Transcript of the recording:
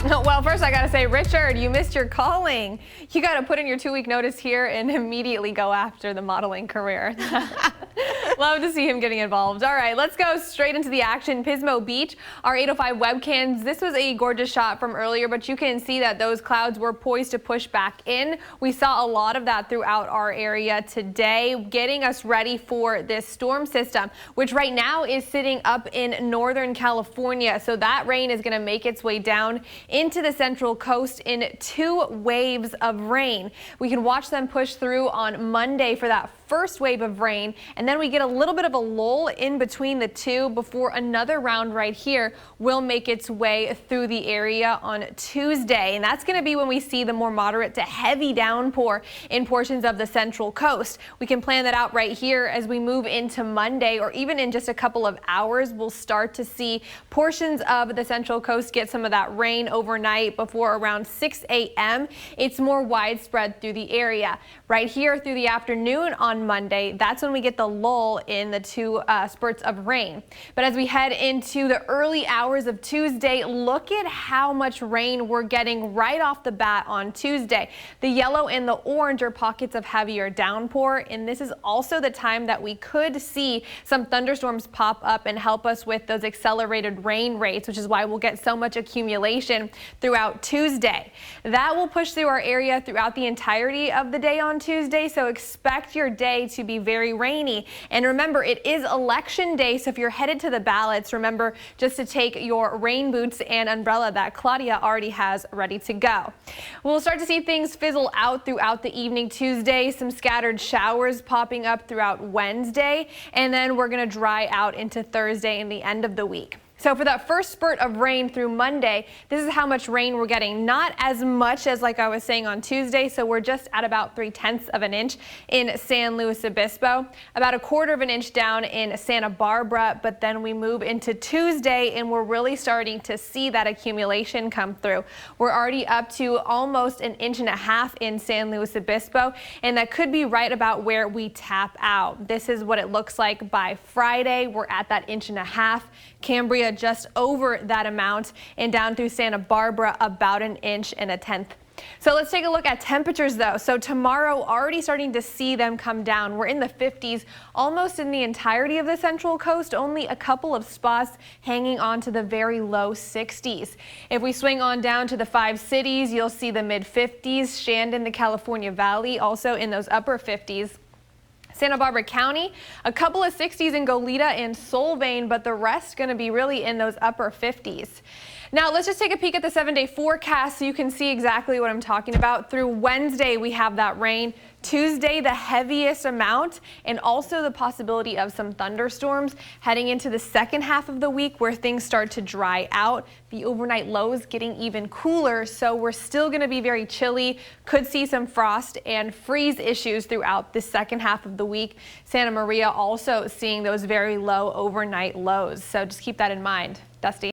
Well, first I gotta say, Richard, you missed your calling. You gotta put in your 2-week notice here and immediately go after the modeling career. Love to see him getting involved. All right, let's go straight into the action. Pismo Beach, our 805 webcams. This was a gorgeous shot from earlier, but you can see that those clouds were poised to push back in. We saw a lot of that throughout our area today, getting us ready for this storm system, which right now is sitting up in Northern California. So that rain is going to make its way down into the central coast in 2 waves of rain. We can watch them push through on Monday for that first wave of rain, and then we get a little bit of a lull in between the two before another round right here will make its way through the area on Tuesday. And that's going to be when we see the more moderate to heavy downpour in portions of the central coast. We can plan that out right here as we move into Monday, or even in just a couple of hours, we'll start to see portions of the central coast get some of that rain overnight before around 6 a.m. It's more widespread through the area. Right here through the afternoon on Monday, that's when we get the lull in the 2 spurts of rain. But as we head into the early hours of Tuesday, look at how much rain we're getting right off the bat on Tuesday. The yellow and the orange are pockets of heavier downpour, and this is also the time that we could see some thunderstorms pop up and help us with those accelerated rain rates, which is why we'll get so much accumulation throughout Tuesday. That will push through our area throughout the entirety of the day on Tuesday, so expect your day to be very rainy. And remember, it is election day, so if you're headed to the ballots, remember just to take your rain boots and umbrella that Claudia already has ready to go. We'll start to see things fizzle out throughout the evening Tuesday, some scattered showers popping up throughout Wednesday, and then we're going to dry out into Thursday and the end of the week. So for that first spurt of rain through Monday, this is how much rain we're getting. Not as much as like I was saying on Tuesday, so we're just at about 3/10 of an inch in San Luis Obispo, about 1/4 of an inch down in Santa Barbara, but then we move into Tuesday and we're really starting to see that accumulation come through. We're already up to almost 1.5 inches in San Luis Obispo, and that could be right about where we tap out. This is what it looks like by Friday. We're at that 1.5 inches. Cambria just over that amount, and down through Santa Barbara about 1.1 inches. So let's take a look at temperatures though. So tomorrow, already starting to see them come down. We're in the 50s almost in the entirety of the central coast, only a couple of spots hanging on to the very low 60s. If we swing on down to the 5 cities, you'll see the mid 50s. Shandon, the California Valley, also in those upper 50s. Santa Barbara County, a couple of 60s in Goleta and Solvang, but the rest going to be really in those upper 50s. Now let's just take a peek at the 7-day forecast so you can see exactly what I'm talking about. Through Wednesday, we have that rain. Tuesday, the heaviest amount, and also the possibility of some thunderstorms heading into the second half of the week where things start to dry out. The overnight lows getting even cooler, so we're still going to be very chilly. Could see some frost and freeze issues throughout the second half of the week. Santa Maria also seeing those very low overnight lows, so just keep that in mind. Dusty.